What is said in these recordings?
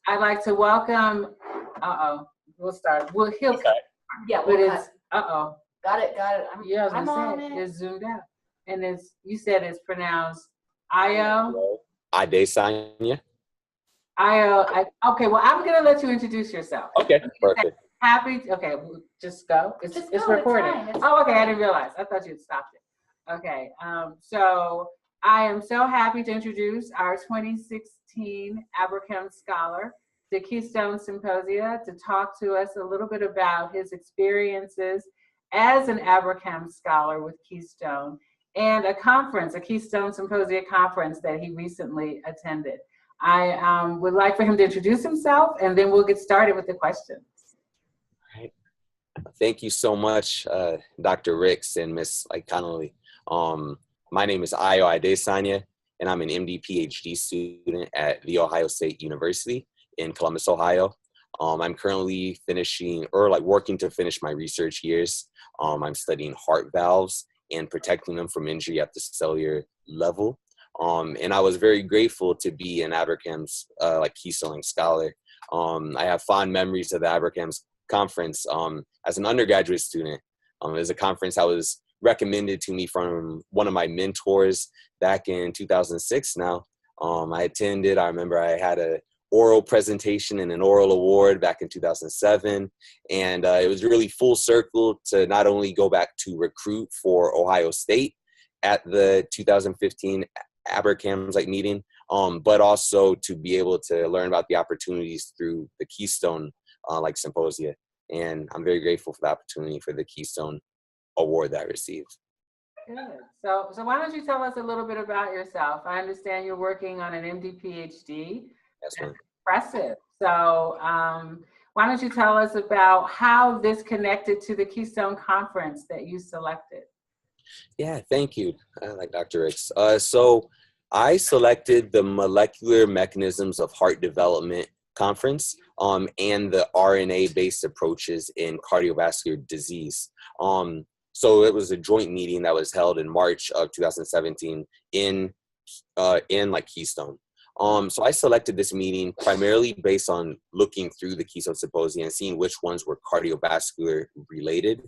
I'd like to welcome, we'll start. He'll, Okay. yeah, but it's, Got it. I'm on it. It's zoomed out. And you said it's pronounced Ayo? Adesanyo. Okay, well, I'm gonna let you introduce yourself. Okay, perfect. Okay, we'll just go. It's recording. Okay, I didn't realize. I thought you'd stopped it. Okay, so I am so happy to introduce our 2016 ABRCMS Scholar to Keystone Symposia to talk to us a little bit about his experiences as an ABRCMS Scholar with Keystone and a conference, a Keystone Symposia conference that he recently attended. I would like for him to introduce himself, and then we'll get started with the questions. All right. Thank you so much, Dr. Ricks and Ms. Connolly. My name is Adesanyo, and I'm an MD PhD student at The Ohio State University in Columbus, Ohio. I'm currently finishing, or working to finish my research years. I'm studying heart valves and protecting them from injury at the cellular level. And I was very grateful to be an ABRCMS Keystone Scholar. I have fond memories of the ABRCMS conference as an undergraduate student. It was a conference that was recommended to me from one of my mentors back in 2006 now. I attended. I remember I had an oral presentation and an oral award back in 2007. And it was really full circle to not only go back to recruit for Ohio State at the 2015 ABRCMS meeting, but also to be able to learn about the opportunities through the Keystone Symposia. And I'm very grateful for the opportunity for the Keystone Award that I received. Good. So why don't you tell us a little bit about yourself? I understand you're working on an MD PhD. Yes, ma'am. Impressive. So why don't you tell us about how this connected to the Keystone Conference that you selected? Yeah, thank you, Dr. Ricks. So I selected the Molecular Mechanisms of Heart Development Conference and the RNA-based approaches in cardiovascular disease. So it was a joint meeting that was held in March of 2017 in Keystone. So I selected this meeting primarily based on looking through the Keystone Symposia and seeing which ones were cardiovascular related.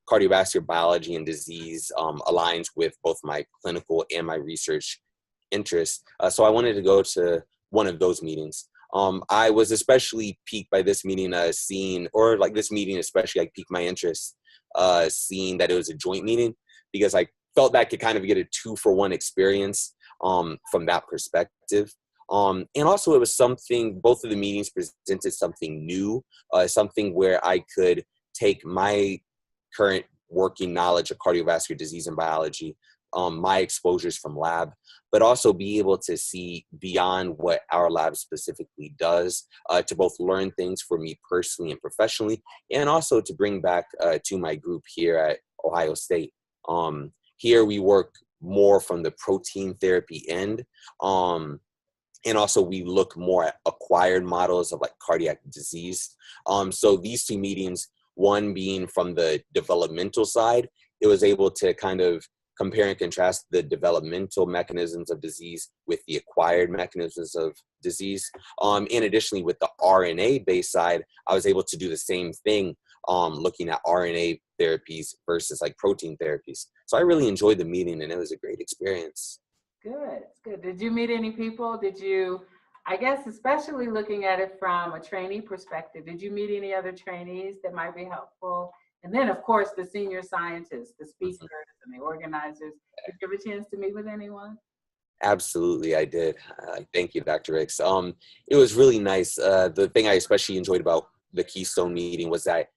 Cardiovascular biology and disease aligns with both my clinical and my research interests. So I wanted to go to one of those meetings. I was especially piqued by this meeting, this meeting especially piqued my interest, seeing that it was a joint meeting, because I felt that I could kind of get a 2-for-1 experience from that perspective. And also it was something, both of the meetings presented something new, something where I could take my current working knowledge of cardiovascular disease and biology, my exposures from lab, but also be able to see beyond what our lab specifically does, to both learn things for me personally and professionally, and also to bring back to my group here at Ohio State. Here we work more from the protein therapy end, and also we look more at acquired models of cardiac disease. So these two meetings, one being from the developmental side, it was able to kind of compare and contrast the developmental mechanisms of disease with the acquired mechanisms of disease. And additionally, with the RNA-based side, I was able to do the same thing, looking at RNA therapies versus protein therapies. So I really enjoyed the meeting, and it was a great experience. Good, good. Did you meet any people? Did you, I guess, especially looking at it from a trainee perspective, did you meet any other trainees that might be helpful? And then, of course, the senior scientists, the speakers, and the organizers. Did you have a chance to meet with anyone? Absolutely, I did. Thank you, Dr. Ricks. It was really nice. The thing I especially enjoyed about the Keystone meeting was that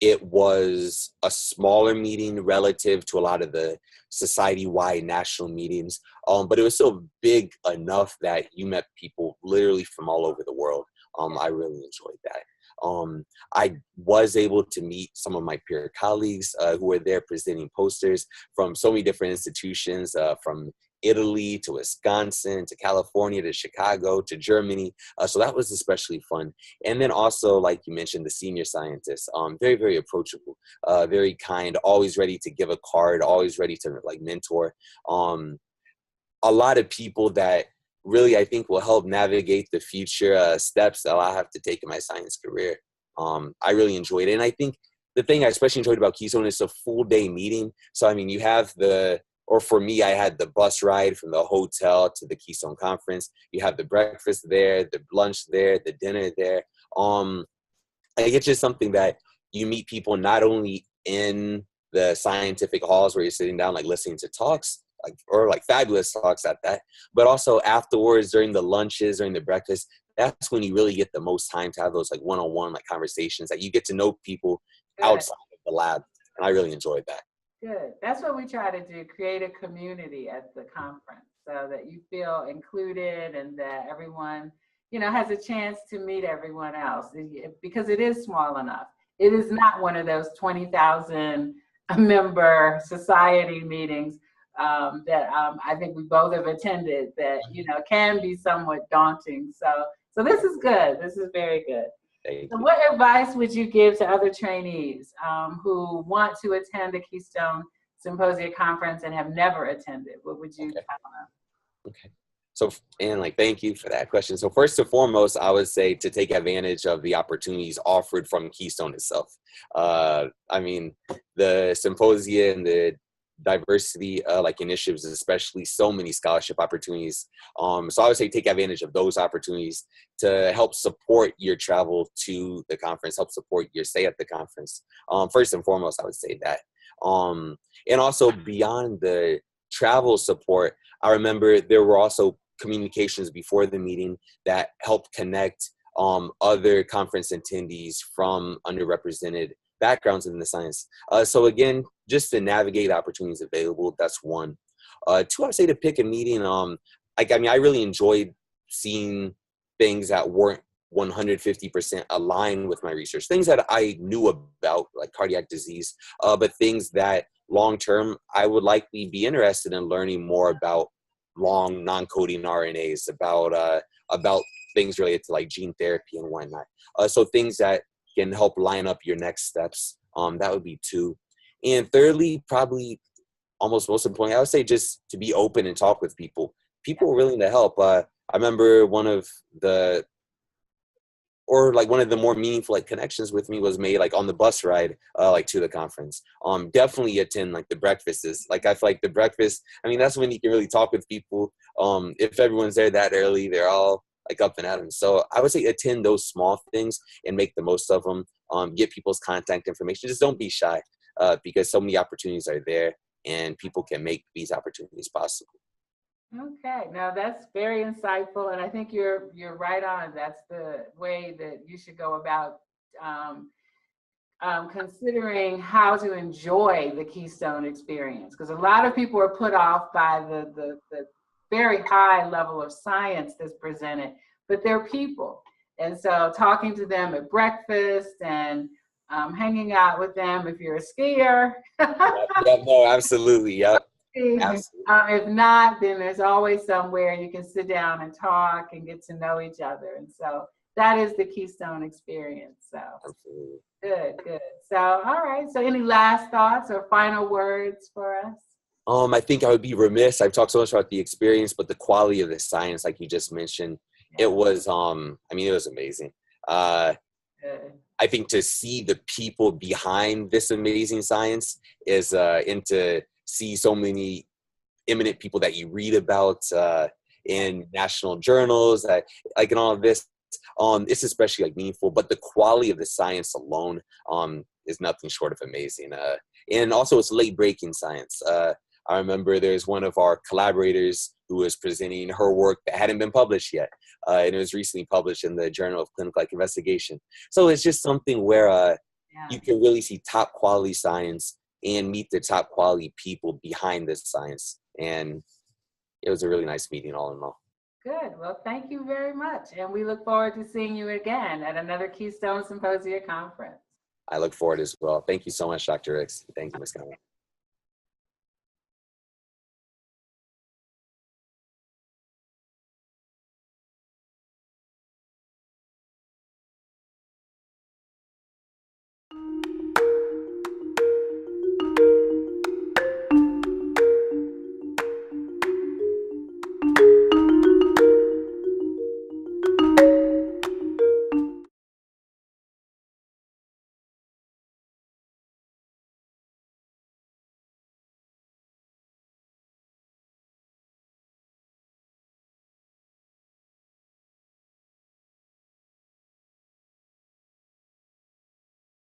it was a smaller meeting relative to a lot of the society-wide national meetings, but it was still big enough that you met people literally from all over the world. I really enjoyed that. I was able to meet some of my peer colleagues who were there presenting posters from so many different institutions, from Italy to Wisconsin to California to Chicago to Germany. So that was especially fun. And then also, like you mentioned, the senior scientists, very, very approachable, very kind, always ready to give a card, always ready to mentor. A lot of people that really, I think, will help navigate the future steps that I'll have to take in my science career. I really enjoyed it. And I think the thing I especially enjoyed about Keystone is a full day meeting. So, I mean, you have or for me, I had the bus ride from the hotel to the Keystone Conference. You have the breakfast there, the lunch there, the dinner there. Like, it's just something that you meet people not only in the scientific halls where you're sitting down, like listening to talks, or fabulous talks at that, but also afterwards during the lunches, during the breakfast. That's when you really get the most time to have those like one-on-one like conversations that you get to know people outside of the lab. And I really enjoyed that. Good. That's what we try to do, create a community at the conference so that you feel included and that everyone, has a chance to meet everyone else, because it is small enough. It is not one of those 20,000 member society meetings that I think we both have attended that, can be somewhat daunting. So this is good. This is very good. So what advice would you give to other trainees who want to attend the Keystone Symposia conference and have never attended? What would you tell them? Okay. So, and thank you for that question. So first and foremost, I would say to take advantage of the opportunities offered from Keystone itself. I mean, the symposia and the diversity initiatives, especially so many scholarship opportunities. So I would say take advantage of those opportunities to help support your travel to the conference, help support your stay at the conference. First and foremost, I would say that. And also beyond the travel support, I remember there were also communications before the meeting that helped connect other conference attendees from underrepresented backgrounds in the science. So again, just to navigate opportunities available, that's one. Two, I would say to pick a meeting. I really enjoyed seeing things that weren't 150% aligned with my research, things that I knew about, like cardiac disease, but things that long-term I would likely be interested in learning more about long non-coding RNAs, about things related to like gene therapy and whatnot. So things that can help line up your next steps. That would be two. And thirdly, probably almost most important, I would say just to be open and talk with people. People are willing to help. I remember one of the more meaningful connections with me was made on the bus ride to the conference. Definitely attend the breakfasts. I feel like the breakfast, that's when you can really talk with people. If everyone's there that early, they're all up and at them. So I would say attend those small things and make the most of them. Get people's contact information. Just don't be shy because so many opportunities are there and people can make these opportunities possible. Okay, now that's very insightful, and I think you're right on. That's the way that you should go about considering how to enjoy the Keystone experience, because a lot of people are put off by the very high level of science that's presented, but they're people, and so talking to them at breakfast and hanging out with them if you're a skier. No, absolutely, yep. If not, then there's always somewhere you can sit down and talk and get to know each other. And so that is the Keystone experience. So absolutely. Good. So, all right. So any last thoughts or final words for us? I think I would be remiss. I've talked so much about the experience, but the quality of the science, like you just mentioned, it was, it was amazing. I think to see the people behind this amazing science is, and to see so many eminent people that you read about in national journals, and all of this, it's especially meaningful. But the quality of the science alone is nothing short of amazing. And also, it's late-breaking science. I remember there's one of our collaborators who was presenting her work that hadn't been published yet, and it was recently published in the Journal of Clinical Investigation. So it's just something where you can really see top-quality science and meet the top quality people behind this science. And it was a really nice meeting all in all. Good. Well, thank you very much. And we look forward to seeing you again at another Keystone Symposia conference. I look forward as well. Thank you so much, Dr. Ricks. Thank you, Ms. Conway.